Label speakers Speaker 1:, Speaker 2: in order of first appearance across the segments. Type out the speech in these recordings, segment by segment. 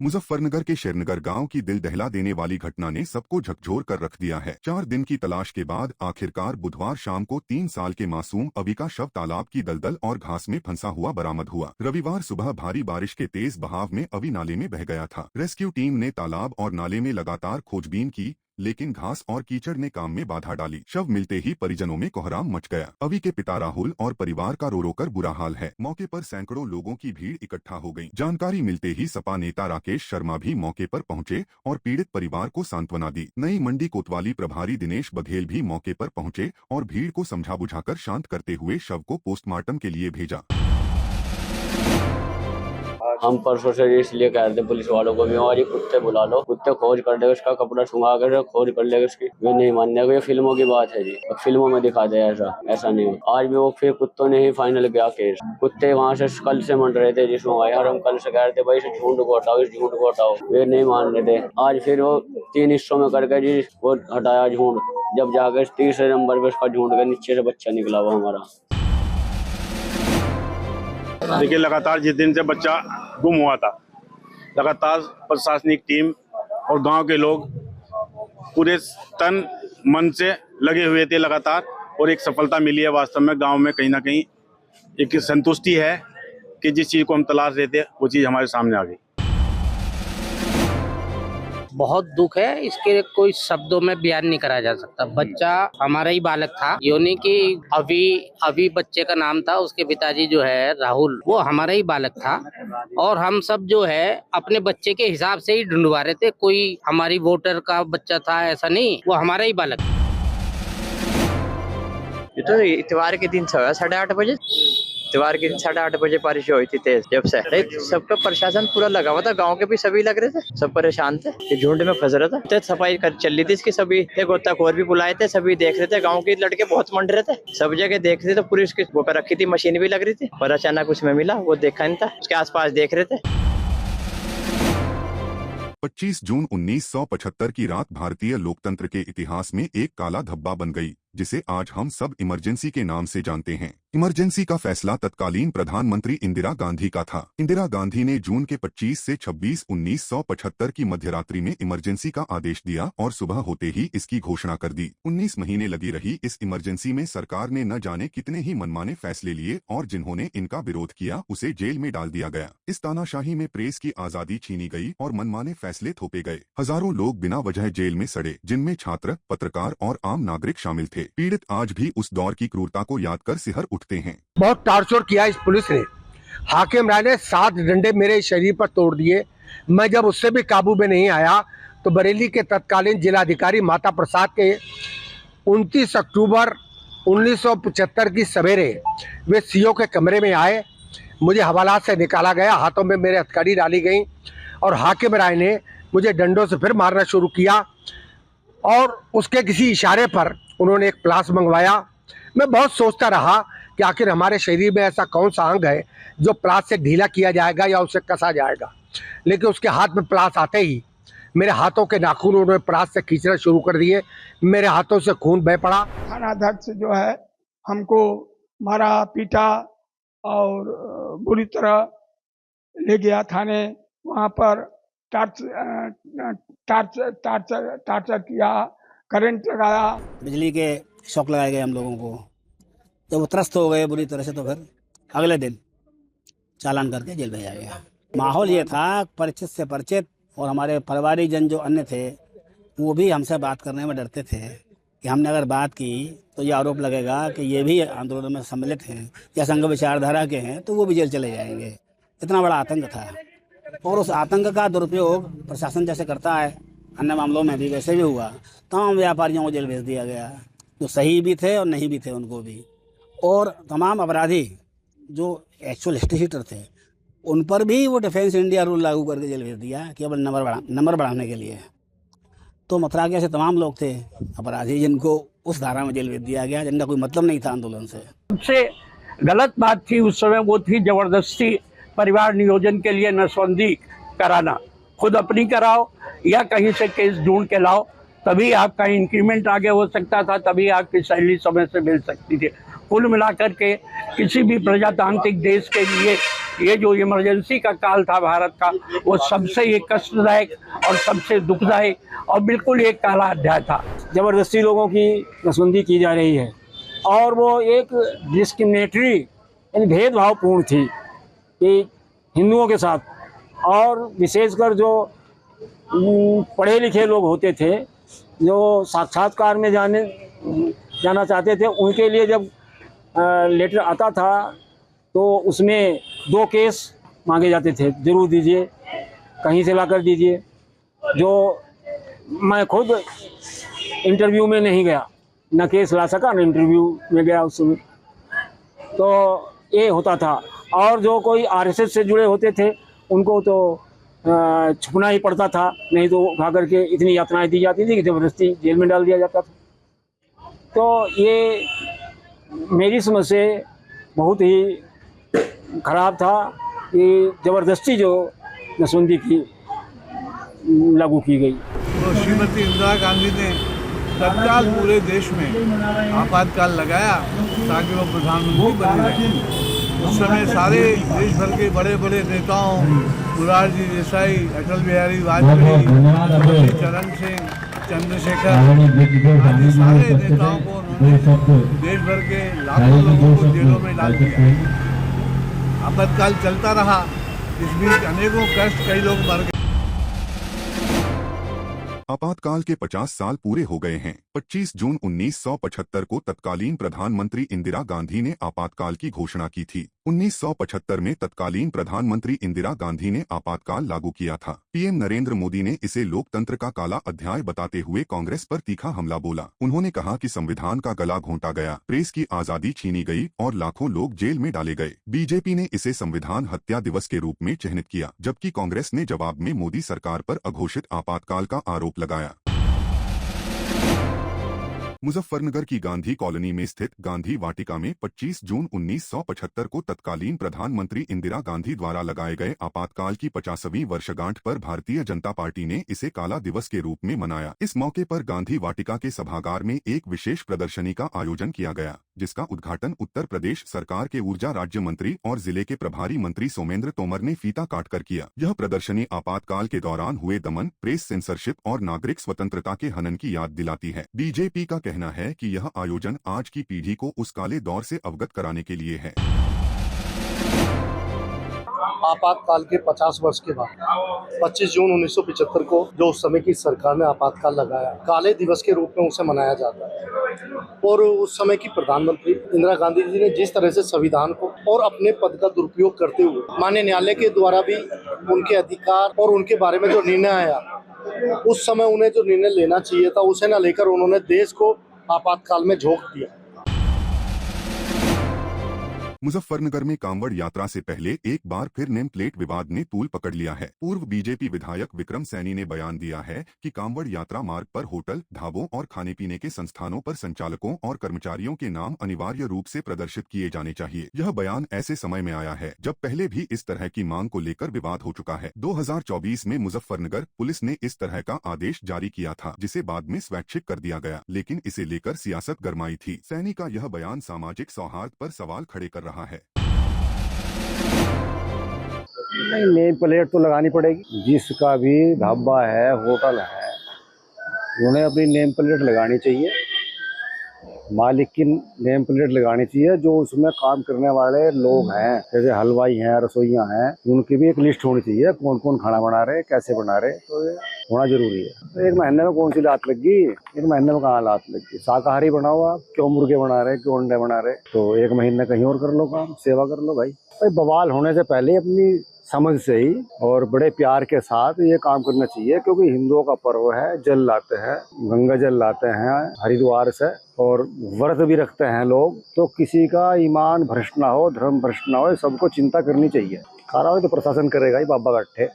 Speaker 1: मुजफ्फरनगर के शेरनगर गांव की दिल दहला देने वाली घटना ने सबको झकझोर कर रख दिया है। 4 दिन की तलाश के बाद आखिरकार बुधवार शाम को 3 साल के मासूम अवी का शव तालाब की दलदल और घास में फंसा हुआ बरामद हुआ। रविवार सुबह भारी बारिश के तेज बहाव में अवी नाले में बह गया था। रेस्क्यू टीम ने तालाब और नाले में लगातार खोजबीन की, लेकिन घास और कीचड़ ने काम में बाधा डाली। शव मिलते ही परिजनों में कोहराम मच गया। अवी के पिता राहुल और परिवार का रो रो कर बुरा हाल है। मौके पर सैकड़ों लोगों की भीड़ इकट्ठा हो गई। जानकारी मिलते ही सपा नेता राकेश शर्मा भी मौके पर पहुंचे और पीड़ित परिवार को सांत्वना दी। नई मंडी कोतवाली प्रभारी दिनेश बघेल भी मौके पर पहुंचे और भीड़ को समझा बुझाकर शांत करते हुए शव को पोस्टमार्टम के लिए भेजा।
Speaker 2: हम परसों से इसलिए कह रहे थे पुलिस वालों को भी, हमारी कुत्ते बुला लो, कुत्ते खोज कर दे, उसका कपड़ा छुआ कर खोज कर ले उसकी। वे नहीं मानने को, ये फिल्मों की बात है जी, फिल्मों में दिखा दे, ऐसा नहीं हो। आज भी वो फिर कुत्तों ने ही फाइनल किया केस। कुत्ते वहाँ से कल से मंड रहे थे जिसमें यार हम कल से कह रहे थे भाई इस झुंड को हटाओ, इस झुंड को हटाओ, वे नहीं मान रहे थे। आज फिर वो 3 हिस्सों में करके जी वो हटाया झुंड, जब जाकर 3रे नंबर पे उसका झुंड के नीचे से बच्चा निकला हुआ हमारा।
Speaker 3: देखिए, लगातार जिस दिन से बच्चा गुम हुआ था, लगातार प्रशासनिक टीम और गांव के लोग पूरे तन मन से लगे हुए थे लगातार, और एक सफलता मिली है। वास्तव में गांव में कहीं ना कहीं एक संतुष्टि है कि जिस चीज़ को हम तलाश रहे थे वो चीज़ हमारे सामने आ गई।
Speaker 4: बहुत दुख है, इसके कोई शब्दों में बयान नहीं करा जा सकता। बच्चा हमारा ही बालक था, यानी कि अभी बच्चे का नाम था, उसके पिताजी जो है राहुल, वो हमारा ही बालक था। और हम सब जो है अपने बच्चे के हिसाब से ही ढूंढवा रहे थे, कोई हमारी वोटर का बच्चा था ऐसा नहीं, वो हमारा ही बालक।
Speaker 5: ये तो इतवार के दिन 8:30 बजे, इतवार के दिन 8:30 बजे बारिश हुई थी तेज। जब से सबका प्रशासन पूरा लगा हुआ था, गांव के भी सभी लग रहे थे, सब परेशान थे, झुंड में फंस रहा था। सफाई चल रही थी इसकी, सभी गोताखोर भी बुलाए थे, सभी देख रहे थे, गांव के लड़के बहुत मंड रहे थे, सब जगह देख रहे थे। पूरी उसकी वो पे रखी थी, मशीन भी लग रही थी, पर अचानक उसमें मिला, वो देखा नहीं था, उसके आसपास देख रहे थे।
Speaker 1: 25 जून 1975 की रात भारतीय लोकतंत्र के इतिहास में एक काला धब्बा बन गई, जिसे आज हम सब इमरजेंसी के नाम से जानते हैं। इमरजेंसी का फैसला तत्कालीन प्रधानमंत्री इंदिरा गांधी का था। इंदिरा गांधी ने जून के 25 से 26 1975 की मध्यरात्रि में इमरजेंसी का आदेश दिया और सुबह होते ही इसकी घोषणा कर दी। 19 महीने लगी रही इस इमरजेंसी में सरकार ने न जाने कितने ही मनमाने फैसले लिए और जिन्होंने इनका विरोध किया उसे जेल में डाल दिया गया। इस तानाशाही में प्रेस की आजादी छीनी गई और मनमाने फैसले थोपे गए। हजारों लोग बिना वजह जेल में सड़े, जिनमें छात्र, पत्रकार और आम नागरिक शामिल थे। पीड़ित आज भी उस दौर की क्रूरता को याद कर सिहर उठते हैं।
Speaker 6: बहुत टार्चर किया इस पुलिस ने। हाकिम राय ने 7 डंडे मेरे शरीर पर तोड़ दिए। मैं जब उससे भी काबू में नहीं आया तो बरेली के तत्कालीन जिलाधिकारी माता प्रसाद के 29 अक्टूबर 1975 की सवेरे वे सीओ के कमरे में आए। मुझे हवालात से निकाला गया, हाथों में मेरे हथकड़ी डाली गई और हाकिम राय ने मुझे डंडों से फिर मारना शुरू किया और उसके किसी इशारे पर उन्होंने एक प्लास मंगवाया। मैं बहुत सोचता रहा कि आखिर हमारे शरीर में ऐसा कौन सा अंग है जो प्लास से ढीला किया जाएगा या उसे कसा जाएगा, लेकिन उसके हाथ में प्लास आते ही मेरे हाथों के नाखून उन्होंने प्लास से खींचना शुरू कर दिए। मेरे हाथों से खून बह पड़ा।
Speaker 7: थानाध्यक्ष जो है हमको मारा पीटा और बुरी तरह ले गया थाने। वहाँ पर टार्चर किया, करंट लगाया,
Speaker 8: बिजली के शॉक लगाए गए हम लोगों को। तो वो त्रस्त हो गए बुरी तरह से, तो फिर अगले दिन चालान करके जेल भेजा गया। माहौल ये था परिचित से परिचित, और हमारे परिवारिक जन जो अन्य थे वो भी हमसे बात करने में डरते थे कि हमने अगर बात की तो ये आरोप लगेगा कि ये भी आंदोलन में सम्मिलित हैं या संघ विचारधारा के हैं, तो वो भी जेल चले जाएंगे। इतना बड़ा आतंक था और उस आतंक का दुरुपयोग प्रशासन जैसे करता है अन्य मामलों में भी वैसे भी हुआ। तमाम व्यापारियों को जेल भेज दिया गया, जो सही भी थे और नहीं भी थे उनको भी, और तमाम अपराधी जो एक्चुअल हिस्ट्रीटर थे उन पर भी वो डिफेंस इंडिया रूल लागू करके जेल भेज दिया, केवल नंबर बढ़ाने के लिए। तो मथुरा के ऐसे तमाम लोग थे अपराधी जिनको उस धारा में जेल भेज दिया गया, जिनका कोई मतलब नहीं था आंदोलन से।
Speaker 9: सबसे गलत बात थी उस समय वो थी जबरदस्ती परिवार नियोजन के लिए नसबंदी कराना। खुद अपनी कराओ या कहीं से केस ढूंढ के लाओ, तभी आपका इंक्रीमेंट आगे हो सकता था, तभी आपकी सैलरी समय से मिल सकती थी। कुल मिलाकर के किसी भी प्रजातांत्रिक देश के लिए ये जो इमरजेंसी का काल था भारत का, वो सबसे ये कष्टदायक और सबसे दुखदायक और बिल्कुल एक काला अध्याय था।
Speaker 8: ज़बरदस्ती लोगों की नसबंदी की जा रही है और वो एक डिस्क्रिमिनेटरी यानी भेदभावपूर्ण थी कि हिंदुओं के साथ, और विशेषकर जो पढ़े लिखे लोग होते थे जो साक्षात्कार में जाना चाहते थे, उनके लिए जब लेटर आता था तो उसमें 2 केस मांगे जाते थे, ज़रूर दीजिए, कहीं से ला कर दीजिए। जो मैं खुद इंटरव्यू में नहीं गया, न केस ला सका न इंटरव्यू में गया उस समय, तो ये होता था। और जो कोई आरएसएस से जुड़े होते थे उनको तो छुपना ही पड़ता था, नहीं तो उठा करके इतनी यातनाएं दी जाती थी कि ज़बरदस्ती जेल में डाल दिया जाता था। तो ये मेरी समझ से बहुत ही खराब था कि ज़बरदस्ती जो नसबंदी की लागू की गई।
Speaker 10: तो श्रीमती इंदिरा गांधी ने तत्काल पूरे देश में आपातकाल लगाया ताकि वो प्रधानमंत्री बने रहे। उस समय सारे देश भर के बड़े बड़े नेताओं, मोरारजी देसाई, अटल बिहारी वाजपेयी, चरण सिंह, चंद्रशेखर आदि सारे नेताओं को उन्होंने देश भर के लाखों लोगों को जेलों में डाल दिया। आपातकाल चलता रहा, इस बीच अनेकों कष्ट, कई लोग मर गए।
Speaker 1: आपातकाल के 50 साल पूरे हो गए हैं। 25 जून 1975 को तत्कालीन प्रधानमंत्री इंदिरा गांधी ने आपातकाल की घोषणा की थी। 1975 में तत्कालीन प्रधानमंत्री इंदिरा गांधी ने आपातकाल लागू किया था। पीएम नरेंद्र मोदी ने इसे लोकतंत्र का काला अध्याय बताते हुए कांग्रेस पर तीखा हमला बोला। उन्होंने कहा कि संविधान का गला घोंटा गया, प्रेस की आजादी छीनी गई और लाखों लोग जेल में डाले गए। बीजेपी ने इसे संविधान हत्या दिवस के रूप में चिन्हित किया, जबकि कांग्रेस ने जवाब में मोदी सरकार पर अघोषित आपातकाल का आरोप लगाया। मुजफ्फरनगर की गांधी कॉलोनी में स्थित गांधी वाटिका में 25 जून 1975 को तत्कालीन प्रधानमंत्री इंदिरा गांधी द्वारा लगाए गए आपातकाल की 50वीं वर्षगांठ पर भारतीय जनता पार्टी ने इसे काला दिवस के रूप में मनाया। इस मौके पर गांधी वाटिका के सभागार में एक विशेष प्रदर्शनी का आयोजन किया गया, जिसका उद्घाटन उत्तर प्रदेश सरकार के ऊर्जा राज्य मंत्री और जिले के प्रभारी मंत्री सोमेंद्र तोमर ने फीता काटकर किया। यह प्रदर्शनी आपातकाल के दौरान हुए दमन, प्रेस सेंसरशिप और नागरिक स्वतंत्रता के हनन की याद दिलाती है। बीजेपी का कहना है कि यह आयोजन आज की पीढ़ी को उस काले दौर से अवगत कराने के लिए है।
Speaker 11: आपातकाल के 50 वर्ष के बाद 25 जून 1975 को जो उस समय की सरकार ने आपातकाल लगाया, काले दिवस के रूप में उसे मनाया जाता है। और उस समय की प्रधानमंत्री इंदिरा गांधी जी ने जिस तरह से संविधान को और अपने पद का दुरुपयोग करते हुए माननीय न्यायालय के द्वारा भी उनके अधिकार और उनके बारे में जो निर्णय आया, उस समय उन्हें जो निर्णय लेना चाहिए था उसे न लेकर उन्होंने देश को आपातकाल में झोंक दिया।
Speaker 1: मुजफ्फरनगर में कांवड़ यात्रा से पहले एक बार फिर नेम प्लेट विवाद ने तूल पकड़ लिया है। पूर्व बीजेपी विधायक विक्रम सैनी ने बयान दिया है कि कांवड़ यात्रा मार्ग पर होटल, ढाबों और खाने पीने के संस्थानों पर संचालकों और कर्मचारियों के नाम अनिवार्य रूप से प्रदर्शित किए जाने चाहिए। यह बयान ऐसे समय में आया है जब पहले भी इस तरह की मांग को लेकर विवाद हो चुका है। 2024 में मुजफ्फरनगर पुलिस ने इस तरह का आदेश जारी किया था, जिसे बाद में स्वैच्छिक कर दिया गया, लेकिन इसे लेकर सियासत गरमाई थी। सैनी का यह बयान सामाजिक सौहार्द पर सवाल खड़े कर रहा है।
Speaker 12: नहीं, नेम प्लेट तो लगानी पड़ेगी। जिसका भी ढाबा है, होटल है, उन्हें अपनी नेम प्लेट लगानी चाहिए। मालिक की नेम प्लेट लगानी चाहिए। जो उसमें काम करने वाले लोग हैं, जैसे हलवाई हैं, रसोइयाँ हैं, उनकी भी एक लिस्ट होनी चाहिए, कौन कौन खाना बना रहे, कैसे बना रहे, तो ये होना जरूरी है। तो एक महीने में कौन सी लात लगी, एक महीने में कहाँ लात लगी। शाकाहारी बनाओ आप, क्यों मुर्गे बना रहे, क्यों अंडे बना रहे, तो एक महीने कहीं और कर लो काम, सेवा कर लो भाई। बवाल होने से पहले अपनी समझ से ही और बड़े प्यार के साथ ये काम करना चाहिए, क्योंकि हिंदुओं का पर्व है। जल लाते हैं, गंगा जल लाते हैं हरिद्वार से, और व्रत भी रखते हैं लोग। तो किसी का ईमान भ्रष्ट ना हो, धर्म भ्रष्ट ना हो, सबको चिंता करनी चाहिए। कार्रवाई तो प्रशासन करेगा ही, बाबा बैठे।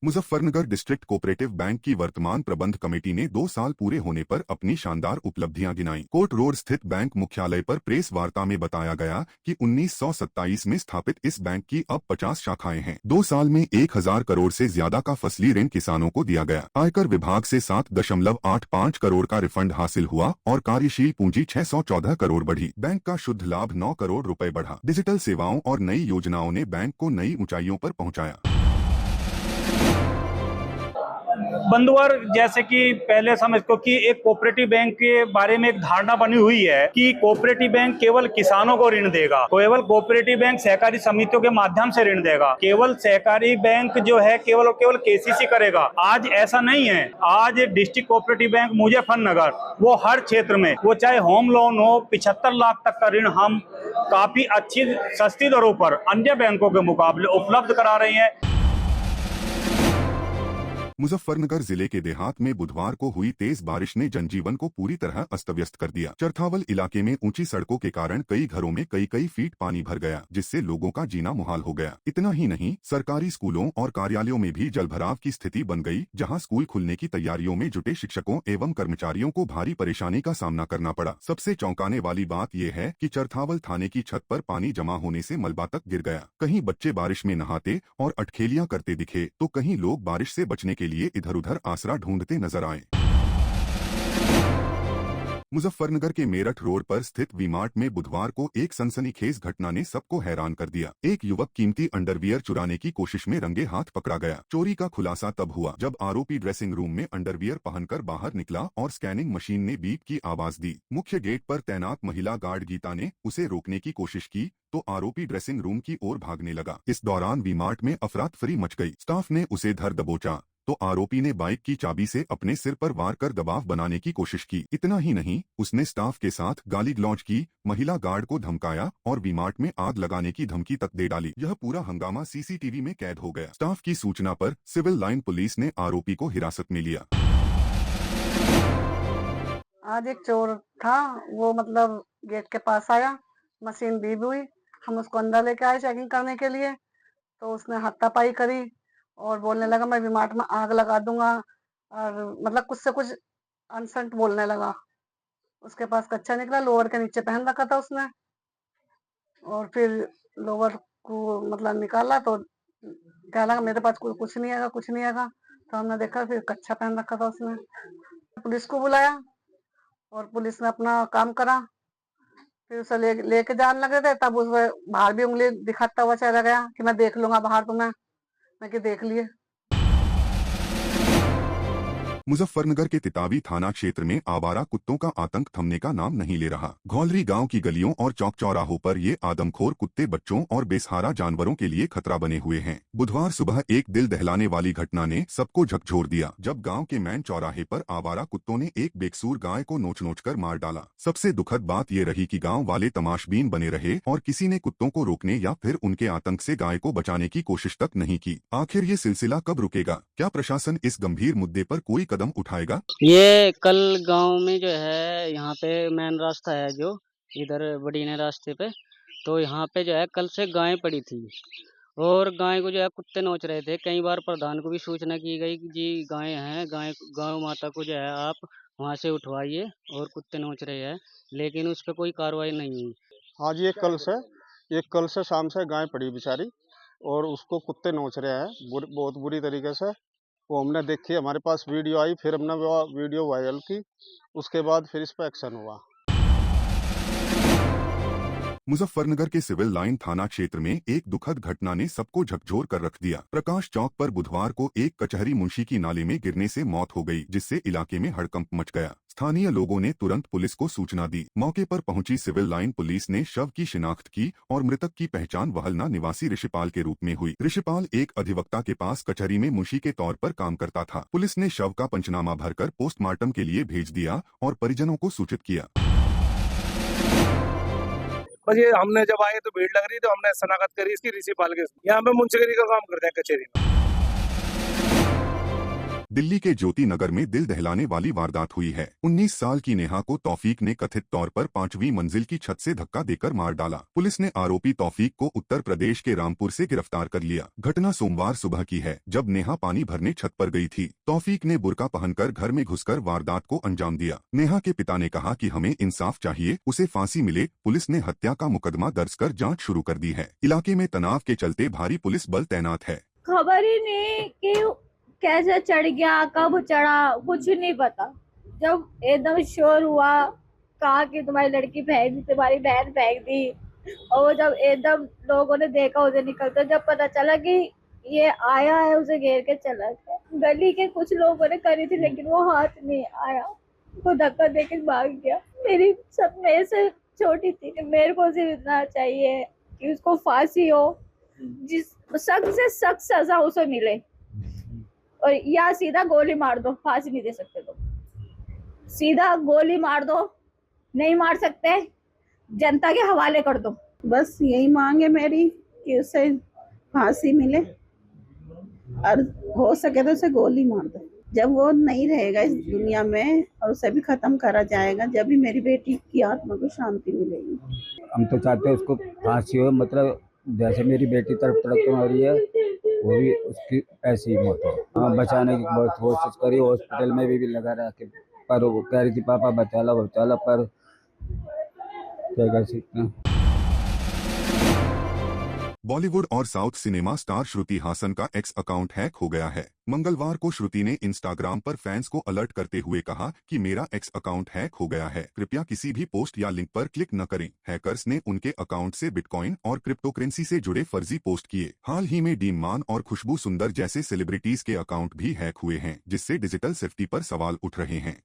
Speaker 1: मुजफ्फरनगर डिस्ट्रिक्ट कोऑपरेटिव बैंक की वर्तमान प्रबंध कमेटी ने 2 साल पूरे होने पर अपनी शानदार उपलब्धियां गिनाई। कोर्ट रोड स्थित बैंक मुख्यालय पर प्रेस वार्ता में बताया गया कि 1927 में स्थापित इस बैंक की अब 50 शाखाएं हैं। 2 साल में 1000 करोड़ से ज्यादा का फसली ऋण किसानों को दिया गया। आयकर विभाग से 7.85 करोड़ का रिफंड हासिल हुआ और कार्यशील पूंजी 614 करोड़ बढ़ी। बैंक का शुद्ध लाभ 9 करोड़ रुपए बढ़ा। डिजिटल सेवाओं और नई योजनाओं ने बैंक को नई ऊंचाइयों पर पहुंचाया।
Speaker 13: बंधुवर, जैसे कि पहले समझो कि एक कोऑपरेटिव बैंक के बारे में एक धारणा बनी हुई है कि कोऑपरेटिव बैंक केवल किसानों को ऋण देगा, केवल कोऑपरेटिव बैंक सहकारी समितियों के माध्यम से ऋण देगा, केवल सहकारी बैंक जो है केवल और केवल केसीसी करेगा। आज ऐसा नहीं है। आज डिस्ट्रिक्ट कोऑपरेटिव बैंक मुजफ्फरनगर वो हर क्षेत्र में, वो चाहे होम लोन हो, 75 लाख तक का ऋण हम काफी अच्छी सस्ती दरों पर अन्य बैंकों के मुकाबले उपलब्ध करा रहे हैं।
Speaker 1: मुजफ्फरनगर जिले के देहात में बुधवार को हुई तेज बारिश ने जनजीवन को पूरी तरह अस्त व्यस्त कर दिया। चरथावल इलाके में ऊंची सड़कों के कारण कई घरों में कई फीट पानी भर गया, जिससे लोगों का जीना मुहाल हो गया। इतना ही नहीं, सरकारी स्कूलों और कार्यालयों में भी जलभराव की स्थिति बन गई, जहां स्कूल खुलने की तैयारियों में जुटे शिक्षकों एवं कर्मचारियों को भारी परेशानी का सामना करना पड़ा। सबसे चौंकाने वाली बात यह है कि चरथावल थाने की छत पर पानी जमा होने से मलबा तक गिर गया। कहीं बच्चे बारिश में नहाते और अटखेलियां करते दिखे, तो कहीं लोग बारिश से बचने के लिए इधर उधर आसरा ढूंढते नजर आए। मुजफ्फरनगर के मेरठ रोड पर स्थित वी-मार्ट में बुधवार को एक सनसनीखेज घटना ने सबको हैरान कर दिया। एक युवक कीमती अंडरवियर चुराने की कोशिश में रंगे हाथ पकड़ा गया। चोरी का खुलासा तब हुआ जब आरोपी ड्रेसिंग रूम में अंडरवियर पहनकर बाहर निकला और स्कैनिंग मशीन ने बीप की आवाज दी। मुख्य गेट पर तैनात महिला गार्ड गीता ने उसे रोकने की कोशिश की तो आरोपी ड्रेसिंग रूम की ओर भागने लगा। इस दौरान वी-मार्ट में अफरा-तफरी मच गई। स्टाफ ने उसे धर दबोचा तो आरोपी ने बाइक की चाबी से अपने सिर पर वार कर दबाव बनाने की कोशिश की। इतना ही नहीं, उसने स्टाफ के साथ गाली गलौज की, महिला गार्ड को धमकाया और वी-मार्ट में आग लगाने की धमकी तक दे डाली। यह पूरा हंगामा सीसीटीवी में कैद हो गया। स्टाफ की सूचना पर सिविल लाइन पुलिस ने आरोपी को हिरासत में लिया।
Speaker 14: आज एक चोर था, वो मतलब गेट के पास आया, मशीन बीब हुई, हम उसको अंदर लेके आए चेकिंग करने के लिए, तो उसने हाथापाई करी और बोलने लगा मैं वी-मार्ट में आग लगा दूंगा, और मतलब कुछ से कुछ अनसंट बोलने लगा। उसके पास कच्चा निकला, लोअर के नीचे पहन रखा था उसने, और फिर लोअर को मतलब निकाला तो क्या लगा मेरे पास कुछ नहीं आएगा, कुछ नहीं आएगा। तो हमने देखा फिर कच्चा पहन रखा था उसने। पुलिस को बुलाया और पुलिस ने अपना काम करा। फिर उसे लेके जाने लगे थे, तब उसे बाहर भी उंगली दिखाता हुआ चला गया कि मैं देख लूंगा बाहर तुम्हें। मैं कि देख लिए।
Speaker 1: मुजफ्फरनगर के तितावी थाना क्षेत्र में आवारा कुत्तों का आतंक थमने का नाम नहीं ले रहा। घौलरी गांव की गलियों और चौक चौराहों पर ये आदमखोर कुत्ते बच्चों और बेसहारा जानवरों के लिए खतरा बने हुए हैं। बुधवार सुबह एक दिल दहलाने वाली घटना ने सबको झकझोर दिया, जब गांव के मैन चौराहे पर आवारा कुत्तों ने एक बेकसूर गाय को नोच कर मार डाला। सबसे दुखद बात ये रही कि गाँव वाले तमाशबीन बने रहे और किसी ने कुत्तों को रोकने या फिर उनके आतंक से गाय को बचाने की कोशिश तक नहीं की। आखिर ये सिलसिला कब रुकेगा? क्या प्रशासन इस गंभीर मुद्दे पर कोई कदम उठाएगा?
Speaker 15: ये कल गांव में जो है, यहाँ पे मेन रास्ता है जो इधर बड़ीने रास्ते पे, तो यहाँ पे जो है कल से गायें पड़ी थी और गाय को जो है कुत्ते नोच रहे थे। कई बार प्रधान को भी सूचना की गई कि जी गायें हैं, गाय माता को जो है आप वहाँ से उठवाइए और कुत्ते नोच रहे हैं, लेकिन उस पर कोई कार्रवाई नहीं हुई।
Speaker 16: आज ये कल से शाम से गाय पड़ी बेचारी और उसको कुत्ते नोच रहे हैं बहुत बुरी तरीके से। वो हमने देखी, हमारे पास वीडियो आई, फिर हमने वो वीडियो वायरल की, उसके बाद फिर इस पर एक्शन हुआ।
Speaker 1: मुजफ्फरनगर के सिविल लाइन थाना क्षेत्र में एक दुखद घटना ने सबको झकझोर कर रख दिया। प्रकाश चौक पर बुधवार को एक कचहरी मुंशी की नाले में गिरने से मौत हो गई, जिससे इलाके में हड़कंप मच गया। स्थानीय लोगों ने तुरंत पुलिस को सूचना दी। मौके पर पहुंची सिविल लाइन पुलिस ने शव की शिनाख्त की और मृतक की पहचान वहलना निवासी ऋषिपाल के रूप में हुई। ऋषिपाल एक अधिवक्ता के पास कचहरी में मुंशी के तौर पर काम करता था। पुलिस ने शव का पंचनामा भरकर पोस्टमार्टम के लिए भेज दिया और परिजनों को सूचित किया।
Speaker 17: बस ये हमने जब आए तो भीड़ लग रही, तो हमने शनाख्त करी इसकी ऋषिपाल के। यहाँ पे मुंशीगिरी का काम करते हैं कचहरी में।
Speaker 1: दिल्ली के ज्योति नगर में दिल दहलाने वाली वारदात हुई है। 19 साल की नेहा को तौफीक ने कथित तौर पर 5वीं मंजिल की छत से धक्का देकर मार डाला। पुलिस ने आरोपी तौफीक को उत्तर प्रदेश के रामपुर से गिरफ्तार कर लिया। घटना सोमवार सुबह की है, जब नेहा पानी भरने छत पर गई थी। तौफीक ने बुर्का पहनकर घर में घुसकर वारदात को अंजाम दिया। नेहा के पिता ने कहा कि हमें इंसाफ चाहिए, उसे फांसी मिले। पुलिस ने हत्या का मुकदमा दर्ज कर जांच शुरू कर दी है। इलाके में तनाव के चलते भारी पुलिस बल तैनात है।
Speaker 18: खबर ही नहीं कि कैसे चढ़ गया, कब चढ़ा, कुछ नहीं पता। जब एकदम शोर हुआ, कहा कि तुम्हारी लड़की फेंक दी, तुम्हारी बहन फेंक दी, और जब एकदम लोगों ने देखा उसे निकलते, जब पता चला कि ये आया है, उसे घेर के चला गया। गली के कुछ लोगों ने करी थी, लेकिन वो हाथ नहीं आया, वो धक्का देके भाग गया। मेरी सब में से छोटी थी, मेरे को सिर्फ इतना चाहिए कि उसको फांसी हो, जिस सख्त से सख्त सजा उसे मिले, और या सीधा गोली मार दो। फांसी नहीं दे सकते तो सीधा गोली मार दो, नहीं मार सकते जनता के हवाले कर दो।
Speaker 19: बस यही मांग है मेरी कि उसे फांसी मिले, और हो सके तो उसे गोली मार दो। जब वो नहीं रहेगा इस दुनिया में और उसे भी खत्म करा जाएगा, जब भी मेरी बेटी की आत्मा को शांति मिलेगी।
Speaker 20: हम तो चाहते हैं उसको फांसी हो, मतलब जैसे मेरी बेटी तड़प तड़प हो रही है, वो भी उसकी ऐसी ही मौत हो। हाँ, बचाने की बहुत कोशिश करी, हॉस्पिटल में भी लगा रहा के, पर वो कह रही थी पापा बचा ला, पर क्या कर सकते हैं।
Speaker 1: बॉलीवुड और साउथ सिनेमा स्टार श्रुति हासन का एक्स अकाउंट हैक हो गया है। मंगलवार को श्रुति ने इंस्टाग्राम पर फैंस को अलर्ट करते हुए कहा कि मेरा एक्स अकाउंट हैक हो गया है, कृपया किसी भी पोस्ट या लिंक पर क्लिक न करें। हैकर्स ने उनके अकाउंट से बिटकॉइन और क्रिप्टोकरेंसी से जुड़े फर्जी पोस्ट किए। हाल ही में डीन मान और खुशबू सुंदर जैसे सेलिब्रिटीज के अकाउंट भी हैक हुए हैं, जिससे डिजिटल सेफ्टी पर सवाल उठ रहे हैं।